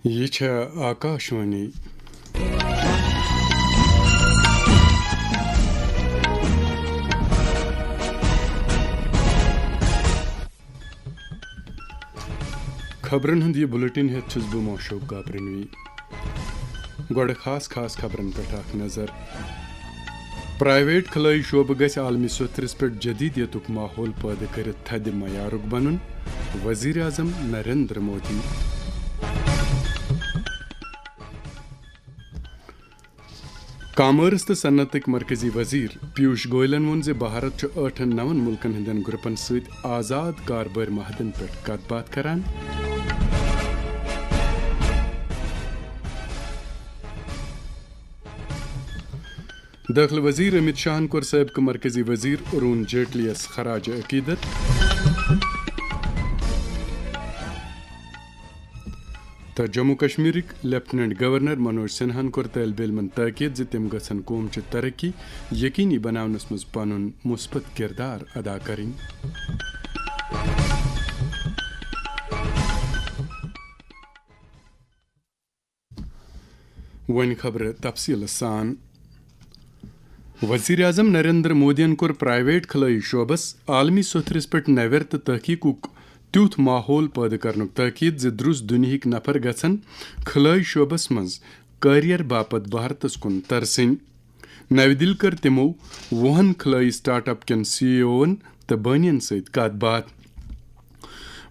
یہ چھا آکاشوانی خبرن ہند یہ بلٹن ہیت چھس بہ موشوق گابرنوی گوڑ خاص خبرن پہ اخ نظر پرائیویٹ خلائی شعبہ گژھِ عالمی صوترس پہ جدیدیتک ماحول پٲدٕ کٔرِتھ تھدِ معیارُک بنُن وزیر اعظم نریندر مودی کامرس تو صنعتک مرکزی وزیر پیوش گوئلن وون زِ بھارت چھُ 8-9 ملکن ہندین گروپن سۭتۍ آزاد کاربٲرۍ مہادن پہ کتھ باتھ کران داخل وزیر امت شاہن کور سابقہ مرکزی وزیر ارون جیٹلی یس خراج عقیدت تو جموں کشمیرک لیفٹننٹ گورنر منوج سنہاہن کور طالب علمن تاکید زِ تم گژھن قومچہِ ترقی یقینی بناونس مز پنن مثبت کردار ادا کرٕنۍ وۄنۍ خبر تفصیل سان وزیر اعظم نریندر مودین کور پرائیویٹ خلائی شعبس عالمی صوترس پہ نویر تو تحقیقک تیوت ماحول پٲدٕ کرنُک تاکید زِ درُس دُنیہٕکۍ نفر گژھن خلائی شعبس منٛز کاریر باپت بھارتس کُن ترسٕنۍ نو دِلہِ کٔر تِمو 10 خلائی سٹارٹ اپ کٮ۪ن CEO تہٕ بٲنین سۭتۍ کتھ باتھ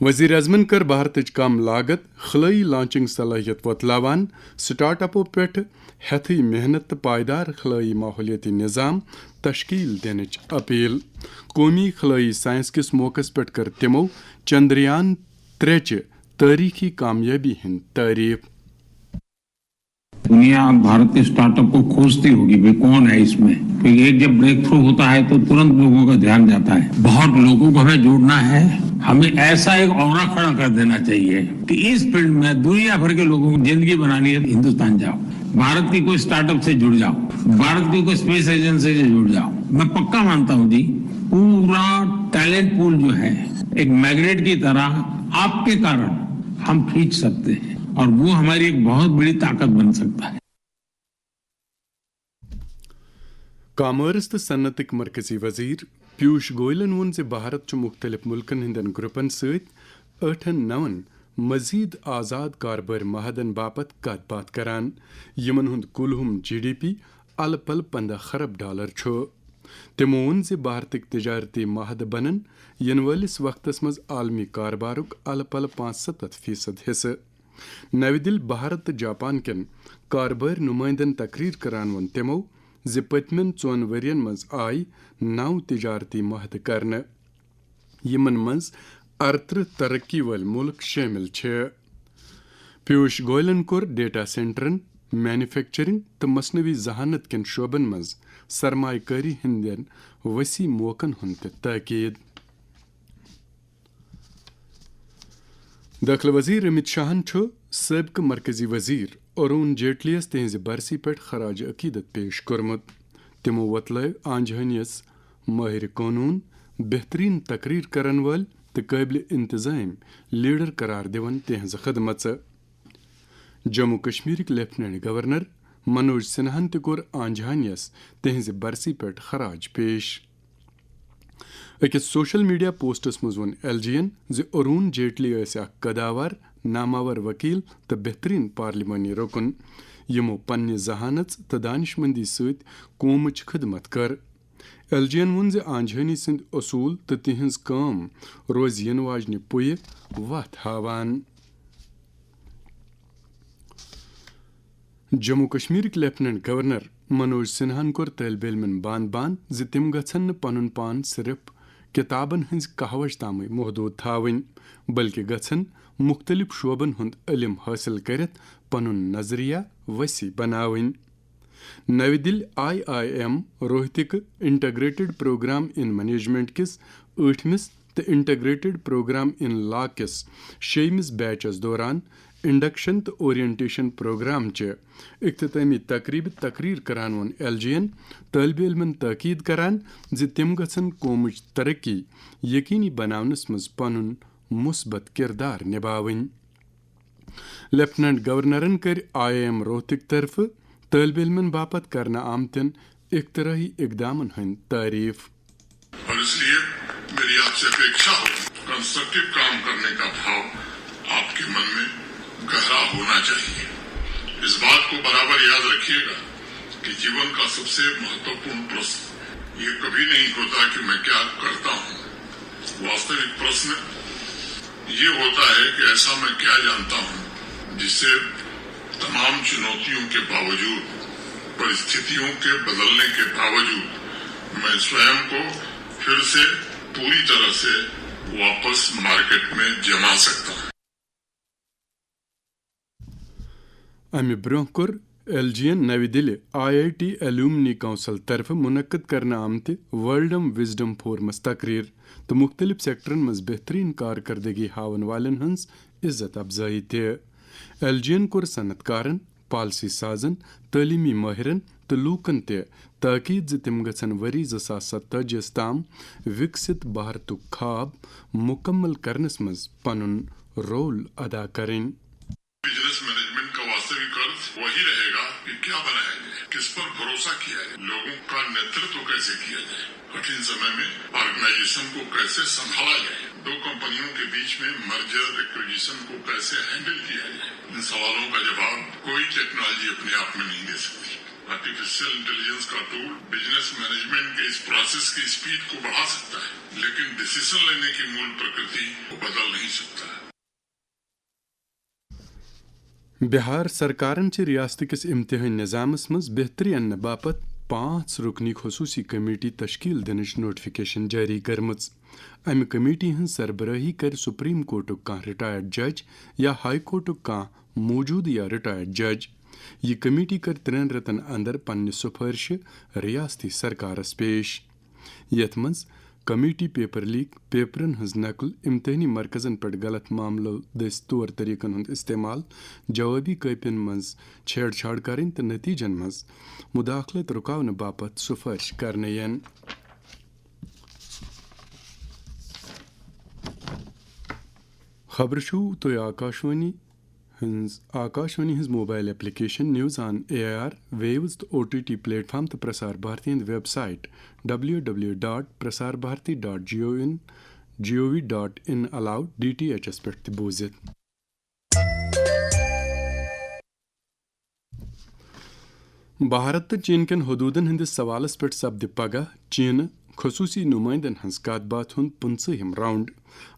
وزیر اعظمن کٔر بھارتٕچ کم لاگت خلٲئی لانچنگ صلٲحیت وۄتلاوان سٹارٹ اپو پٮ۪ٹھ ہیتھٕے محنت تہٕ پائیدار خلٲئی ماحولیٲتی نظام تشکیل دِنٕچ اپیل قومی خلٲئی سائنس کس موقعس پٮ۪ٹھ کٔر تِمو چندریان 3 چہِ تاریخی کامیٲبی ہٕنٛدۍ تعریف دنیا بھارت کے اسٹارٹ اپ کو کھوجتی ہوگی بھائی کون ہے اس میں کیونکہ ایک جب بریک تھرو ہوتا ہے تو ترنت لوگوں کا دھیان جاتا ہے بہت لوگوں کو ہمیں جوڑنا ہے ہمیں ایسا ایک اورا کھڑا کر دینا چاہیے کہ اس فیلڈ میں دنیا بھر کے لوگوں کو زندگی بنانی ہے ہندوستان جاؤ بھارت کی کوئی اسٹارٹ اپ سے جڑ جاؤ بھارت کی کوئی اسپیس ایجنسی سے جڑ جاؤ میں پکا مانتا ہوں جی پورا ٹیلنٹ پول جو ہے ایک میگنیٹ کی طرح آپ کے کارن ہم کھینچ سکتے ہیں اور وہ ہماری ایک بہت بڑی طاقت بن سکتا ہے کامرس تو صنعتک مرکزی وزیر پیوش گوئلن وون زِ بھارت چھُ مختلف ملکن ہندین گروپن سۭتۍ 8-9 مزید آزاد کاربٲرۍ مہادن باپت کتھ باتھ کران یمن ہند کُلہُم GDP الہٕ پلہٕ $15 خرب چھُ تِمو ووٚن زِ بھارتٕکۍ تجارتی مہادٕ بنن ینہٕ وٲلِس وقتس منٛز عالمی کاربارُک الہٕ پلہٕ 75% حصہٕ نو دِلہِ بھارت تہٕ جاپان کٮ۪ن کاربٲرۍ نُمٲیندن تقریر کران ووٚن تِمو زِ پٔتمٮ۪ن 2 ؤرین منٛز آیہِ 9 تجارتی مہادٕ کرنہٕ یمن منٛز 38 ترقی وٲلۍ ملک شٲمِل چھِ پیوش گوئلن کوٚر ڈیٹا سینٹرن مینوفیکچرنگ تہٕ مصنوعی ذہانت کٮ۪ن شعبن منٛز سرمایہ کٲری ہٕنٛدٮ۪ن وسیع موقعن ہُنٛد تہِ تاکید داخلہ وزیر امت شاہن چھُ سابقہ مرکزی وزیر ارون جیٹلی یس تہنزِ برسی پٮ۪ٹھ خراج عقیدت پیش کوٚرمُت تِمو وۄتلٲو آنجہانی یس مٲہر قونوٗن بہترین تقریر کرن وٲلۍ تہٕ قٲبلِ انتظام لیڈر قرار دِوان تہنزٕ خدمژٕ جموں کشمیرک لیفٹننٹ گورنر منوج سنہاہن تہِ کوٚر آنجہانی یس تہنزِ برسی پٮ۪ٹھ خراج پیش أکِس سوشل میڈیا پوسٹس منٛز ووٚن LG ین زِ ارون جیٹلی ٲسۍ اکھ قداوار ناماور وکیل تہٕ بہترین پارلیمانی رُکُن یِمو پننہِ ذہانت تہٕ دانشمندی سۭتۍ قومٕچ خدمت کٔر LG ین ووٚن زِ آنجہانی سٕنٛدۍ اصوٗل تہٕ تِہنٛز کٲم روزِ یِنہٕ واجنہِ پُیہِ وتھ ہاوان جموں کشمیرک لیفٹننٹ گورنر منوج سنہاہن کوٚر طالب علمن بان زِ تِم گژھن نہٕ پنُن پان صرف کتابن ہٕنٛزِ کہوٕچ تامٕے محدوٗد تھاوٕنۍ بلکہِ گژھن مختلف شعبن ہُنٛد علم حٲصِل کٔرِتھ پنُن نظریہ وسیع بناوٕنۍ نو دِلہِ IIM روہتکہِ انٹیگریٹڈ پروگرام ان مینجمنٹ کِس 8مِس تہٕ انٹیگریٹڈ پروگرام ان لا کِس 6مِس بیچس دوران انڈکشن تہٕ اورینٹیشن پروگرام چہِ اختتامی تقریبہِ تقریر کران ووٚن LG ین طالب علمن تاکید کران زِ تِم گژھن قومٕچ ترقی یقینی بناونس منٛز پنُن مثبت کردار نباوٕنۍ لیفٹنٹ گورنرن کر IIM روہتک طرف طالب علمن باپت کرنا آمتن اختراعی اقدامن ہند تعریف. اور اس لیے میری آپ سے اپیکشا ہو کنسٹرکٹیو کام کرنے کا بھاؤ آپ کے من میں گہرا ہونا چاہیے. اس بات کو برابر یاد رکھیے گا کہ جیون کا سب سے مہتوپورن پرشن یہ کبھی نہیں ہوتا کہ میں کیا کرتا ہوں. واستوک پرشن یہ ہوتا ہے کہ ایسا میں کیا جانتا ہوں جس سے تمام چنوتیوں کے باوجود پرستھتیوں کے بدلنے کے باوجود میں سوئم کو پھر سے پوری طرح سے واپس مارکیٹ میں جما سکتا ہوں. امہ برہ کور LGN نو دل IIT ایلومنی کونسل طرف منعقد کرنا آمت ورلڈم وزڈم فورمس تقریر تو مختلف سیکٹرن مز بہترین کارکردگی ہاون والن ہنز عزت افزائی تہ. LGN کور صنعت کارن، پالسی سازن، تعلیمی ماہرن تو لوکن تہ تاکید تم گھن وری 2047 تام وکست بھارتک خواب مکمل کرنس مز پنن رول ادا کریں. بزنس مینجمنٹ کا واستوک ارتھ وہی رہے گا کہ کیا بنایا جائے، کس پر بھروسہ کیا جائے، لوگوں کا نیترتو کیسے کیا جائے، کٹھن سمے میں آرگنائزیشن کو کیسے سنبھالا جائے، دو کمپنیوں کے بیچ میں مرجر ایکوزیشن کو کیسے ہینڈل کیا جائے. ان سوالوں کا جواب کوئی ٹیکنالوجی اپنے آپ میں نہیں دے سکتی. آرٹیفیشل انٹیلیجنس کا ٹول بزنس مینجمنٹ کے اس پروسیس کی اسپیڈ کو بڑھا سکتا ہے لیکن ڈیسیزن لینے کی مول پرکرتی کو بدل نہیں سکتا. بہار سرکارن چھ ریاست کس امتحان نظامس مز بہتری انہ باپت 5 رکنی خصوصی کمیٹی تشکیل دنچ نوٹیفکیشن جاری کرمز. امہ کمیٹی ہن سربراہی کر سپریم کورٹک کان ریٹائرڈ جج یا ہائی کورٹک کان موجود یا ریٹائرڈ جج. یہ کمیٹی کر 3 رتن اندر پنہ سفارش ریاستی سرکارس پیش. یتھ مز کمیٹی پیپر لیک، پیپرن ہز نقل، امتحانی مرکزن پہ غلط معاملو دس طور طریقن ہند استعمال، جوابی کاپین مز چھیڑ چھاڑ کریں تو نتیجن مز مداخلت رکاون باپت سفارش کرنے ین. خبر چھو تو Akashvani his mobile application news on AIR views تو OTT پلیٹ فارم تو پرسار بھارتی ہند ویب سائٹ www.prasarbharati.gov.in علاوہ DTH پہ بوزت. بھارت تو چین کن حدودن ہندس سوالس پہ سپد پگہ چین خصوصی نمائندن ہز کت بات ہند 15ہم راؤنڈ.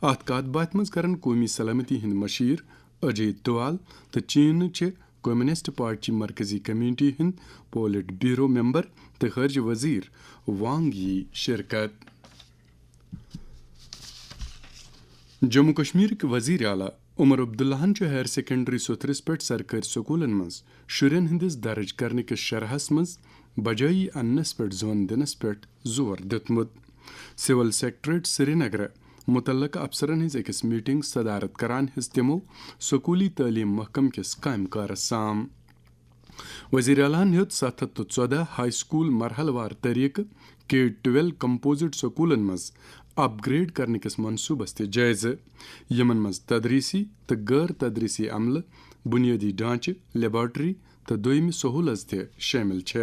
ات کت بات مز کرن قومی سلامتی ہند مشیر اجیت دوال تو چین چھ کمیونسٹ پارٹی مرکزی کمیٹی ہند پولٹ بیورو ممبر تو خارجہ وزیر وانگ یی شرکت. جموں کشمیر کے وزیر اعلیٰ عمر عبداللہن ہائر سیکنڈری سوتھرس پہ سرکاری سکولن مز شرین ہندس درج کرنے کس شرحس مز بجائی انس پہ زون دنس پہ زور دتمت. سول سیکٹریٹ سری نگر متعلقہ افسرن ہز اکس میٹنگ صدارت کران ہز تمو سکولی تعلیم محکم کس کام کارس سام. وزیر اعلیٰ ہیوت 714 ہائی سکول مرحلہ وار طریقہ K-12 کمپوزٹ سکولن مز اپ گریڈ کرنے کس منصوبس تہ جائزہ. یمن مز تدریسی تو غیر تدریسی عملہ، بنیادی ڈھانچہ، لیبارٹری تو دویمہ سہولت تہ شامل چھ.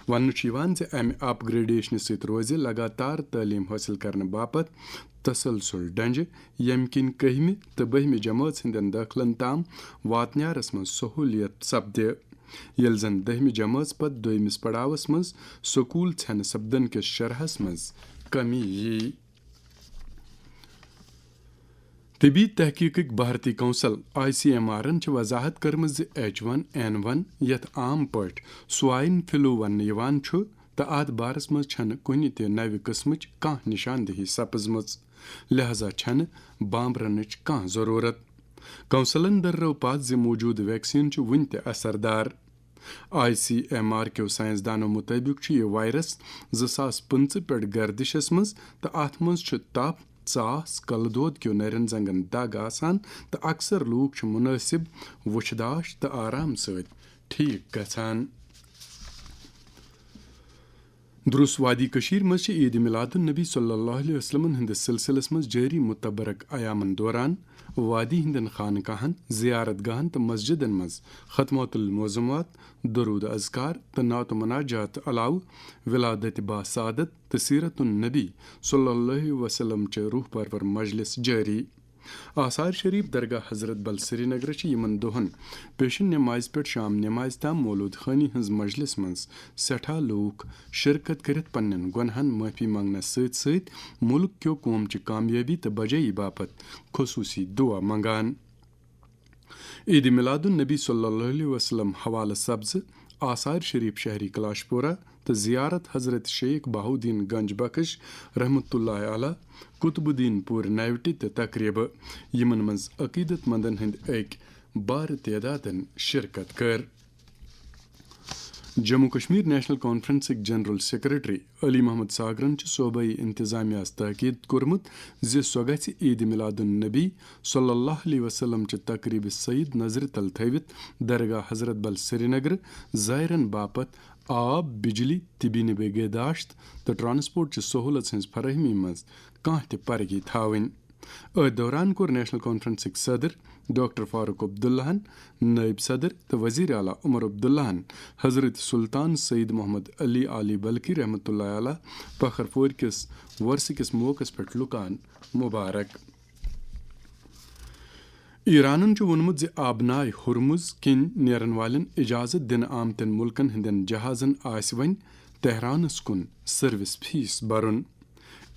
ون امہ اپ گریڈیشن ست روز لگاتار تعلیم حاصل کرنے باپت تسلسل ڈنجہ یم کن 11 تو 12 جماعت ہندین داخلن تام واتنیارس مز سہولیت سپدِ. یل زن 10 جماعت پتہ دویمس پڑاوس مز سکول ژھنہ سپدن کس شرحس مز کمی یی. طبی تحقیقک بھارتی کونسل ICMR وضاحت کرمز H1N1 یت عام پٲٹھۍ سوائن فلو وننہٕ یوان چھُ تہٕ اتھ بارس مز چھنہٕ کُنہِ تہِ نوِ قٕسمٕچ کانٛہہ نشاندہی سپٕزمٕژ، لہذا چھنہٕ بامبرنٕچ کانٛہہ ضروٗرت. کونسلن دررٲو پتھ زِ موجودٕ ویکسیٖن چھُ وُنہِ تہِ اثردار. ICMR کیو سائنسدانو مطٲبق چھُ یہِ وائرس 2015 پٮ۪ٹھ گردشس منٛز تہٕ اتھ منٛز چھُ تپ، ژاس، کلہٕ دود کیو نرین زنگن دگ آسان تہٕ اکثر لوٗکھ چھِ منٲسب وُچھداش تہٕ آرام سۭتۍ ٹھیٖک گژھان. درس وادی کشیر مز عید میلاد النبی صلی اللہ علیہ وسلم ہندس سلسلس مز جاری متبرک ایامن دوران وادی ہندن خانقاہن زیارت گاہن تو مسجدن مز ختمات المعظمات درود اذکار تو نعت و مناجات علاوہ ولادت با سعادت تو سیرت النبی صلی اللہ علیہ وسلم چہ روح پرور مجلس جاری آثار شریف درگاہ حضرت بل سری نگر یمن دہن پیشن نماز پہ شام نماز تام مولود خانی ہز مجلس مز سٹھا لوک شرکت کرت پنن گنہن معافی منگنس ست ست ملک کیو قوم چہ کامیابی تو بجائی باپت خصوصی دعا منگان عید میلاد النبی صلی اللہ علیہ وسلم حوالہ سبز آثار شریف شہری کلاش پورہ تو زیارت حضرت شیخ بہاؤدین گنج بخش رحمۃ اللہ علیہ قطب الدین پور نیوٹی تو تقریب یمن مز عقیدت مندن ہند ایک بار تعدادن شرکت کر جموں کشمیر نیشنل کانفرنسک جنرل سیکرٹری علی محمد ساگرن صوبائی انتظامیہ تاکید کورمت زِ سۄ گژھِ عید میلاد النبی صلی اللہ علیہ وسلم چہ تقریب سعید نظر تل تھوِتھ درگاہ حضرت بل سری نگر زائرن باپت آب بجلی طبی نگہداشت تو ٹرانسپورٹ چہ سہولت ہنز فراہمی مز کانٛہہ تہِ پرگی تھاوٕنۍ اتھ دوران کوٚر نیشنل کانفرنسک صدر ڈاکٹر فاروق عبداللہن نائب صدر تو وزیر اعلیٰ عمر عبداللہن حضرت سلطان سعید محمد علی علی بلخی رحمۃ اللہ علیہ فخر پور کس ورثہ کس موقع پہ لکان مبارک ایرانن وونمت زِ آبنائے ہرمز کن نیرن والن اجازت دن آمتن ملکن ہندین جہازن آسہِ وۄنۍ تہرانس کن سروس فیس برن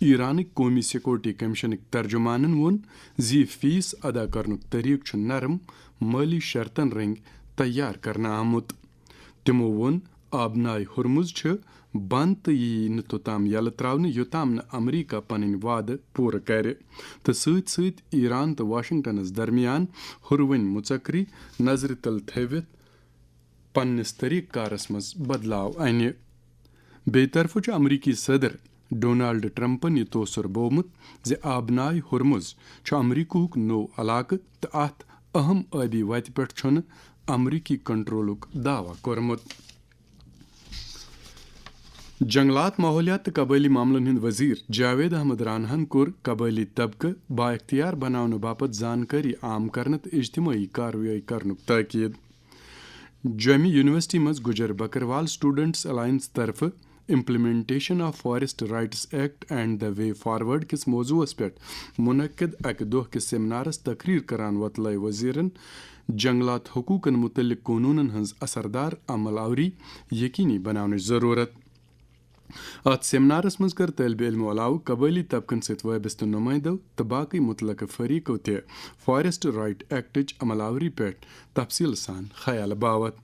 ایرانک قومی سیکورٹی کمیشنک ترجمانن وون زِ یہ فیس ادا کرنک طریقہ چھ نرم مالی شرطن رنگ تیار کرنا آمت تمو وون آبنائے ہرمز چھ بند تو یی نہ توتام یلہ تراونہ یوتام نہ امریکہ پنن وعدہ پورٕ کرِ تو ست ست ایران تو واشنگٹنس درمیان ہرون مژکری نظر تل تھوِتھ پننس طریقہ کارس مز بدلاو انہِ بیٚیہِ طرفہٕ چھُ امریکی صدر ڈونالڈ ٹرمپن یہ توثر بومت زِ آبنائے ہرمز چھ امریکہُک نوٚو علاقہ تو اتھ اہم ٲبی وتہِ پٮ۪ٹھ چھُنہٕ امریکی کنٹرولُک دعویٰ کوٚرمُت جنگلات ماحولیات تو قبائلی معاملن ہند وزیر جاوید احمد راناہن کوٚر قبائلی طبقہٕ با اختیار بناونہٕ باپت زانکٲری عام کرنہٕ تہٕ اجتماعی کاروٲیی کرنُک تاکید جومہِ یونیورسٹی مز گجر بکروال سٹوڈنٹس الائنس طرفہٕ implementation of forest rights act and the way forward کس موضوعس پہ منعقد اکہ دۄہ کس سیمنارس تقریر کران وتلٲے وزیرن جنگلات حقوقن متعلق قونوٗنن ہنز اثردار عمل آوری یقینی بناونٕچ ضروٗرت اتھ سیمنارس مز کر طالب علمو علاوہ قبائلی طبقن ست وابستہ نمائندو تو باقی متعلقہ فریقو تہ فارسٹ رائٹ ایکٹٕچ عمل آوری پہ تفصیل سان خیال باوت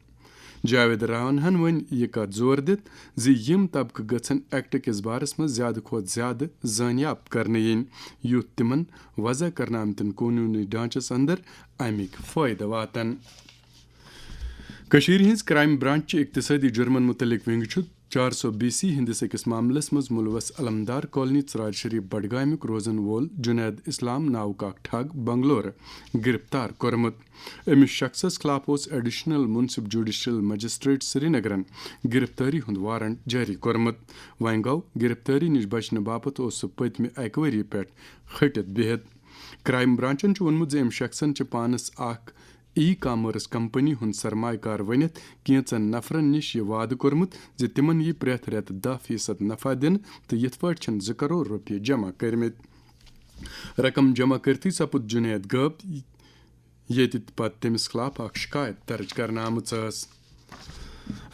جاوید راناہن ون یہ کتھ زور دِتھ زِ یم طبقہٕ گژھن ایکٹ کس بارس مز زیادٕ کھۄتہٕ زیادٕ زٲنیاب کرنہٕ یِنۍ یُتھ تمن وضع کرنہٕ آمتٮ۪ن قونوٗنی ڈھانچس اندر امِکۍ فٲیدٕ واتن کٔشیٖرِ ہٕنٛز کرائم برانچ اقتصادی جرمن متعلق ونگ چھُ 420 ہندس أکِس معاملس مز ملوث علمدار کالونی ژرارِ شریف بڈگامیُک روزن وول جنید اسلام ناوُک اکھ ٹھگ بنگلورٕ گرفتار کوٚرمُت أمِس شخصس خلاف اوس ایڈیشنل منصف جوڈیشل مجسٹریٹ سری نگرن گرفتٲری ہُنٛد وارنٹ جٲری کوٚرمُت وۄنۍ گوٚو گرفتٲری نِش بچنہٕ باپتھ اوس سُہ پٔتمہِ اکہِ ؤری پٮ۪ٹھ کھٔٹِتھ بِہِتھ کرائم برانچن چھُ ووٚنمُت زِ أمۍ شخصن چھِ پانس اکھ ای کامٲرٕس کمپنی ہُنٛد سرمایہ کار ؤنِتھ کینٛژن نفرن نِش یہِ وعدٕ کوٚرمُت زِ تِمن یی پرٛٮ۪تھ رٮ۪تہٕ 10% نفع دِنہٕ تہٕ یِتھ پٲٹھۍ چھِن 2 کرور رۄپیہِ جمع کٔرمٕتۍ رقم جمع کٔرتھٕے سپُد جُنید غٲب ییٚتہِ پتہٕ تٔمِس خلاف اکھ شکایت درج کرنہٕ آمٕژ ٲس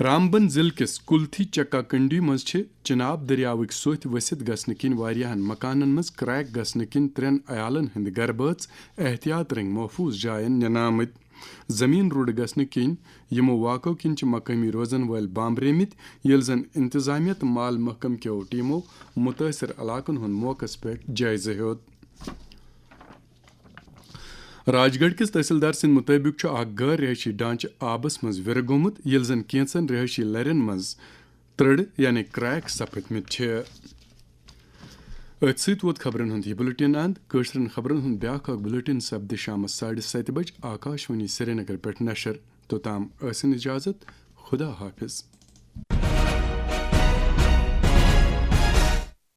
رامبن ضلعہٕ کِس کُلتھی چکا کنڈی منٛز چھِ چناب دٔریاوٕکۍ سۄتھۍ ؤسِتھ گژھنہٕ کِنۍ واریاہن مکانن منٛز کریک گژھنہٕ کِنۍ 3 عیالن ہٕنٛدۍ گرٕ بٲژ احتیاط رنٛگۍ محفوٗظ جاین نِنہٕ آمٕتۍ زمین روٚڑ گژھنہٕ کِنۍ یِمو واقعو کِنۍ چھِ مقٲمی روزن وٲلۍ بامبریمٕتۍ ییٚلہِ زن انتظامیہ تہٕ مال محکمہٕ کیو ٹیمو مُتٲثر علاقن ہُنٛد موقعس پٮ۪ٹھ جٲیزٕ ہیوٚت راج گڑھ کِس تحصیلدار سٕنٛدِ مُطٲبِق چھُ اکھ غٲر رِہٲیشی ڈھانچہٕ آبس منٛز وِرٕ گوٚمُت ییٚلہِ زن کینٛژن رِہٲیشی لرٮ۪ن منٛز ترٕڑ یعنی کریک سپٕدمٕتۍ چھِ أتھۍ سۭتۍ ووت خبرن ہُنٛد یہِ بُلٹن اند کٲشرٮ۪ن خبرن ہُنٛد بیاکھ اکھ بُلٹن سپدِ شامس 7:30 بجہِ آکاش وانی سری نگر پٮ۪ٹھ نشر توٚتام ٲسِن اجازت خدا حافظ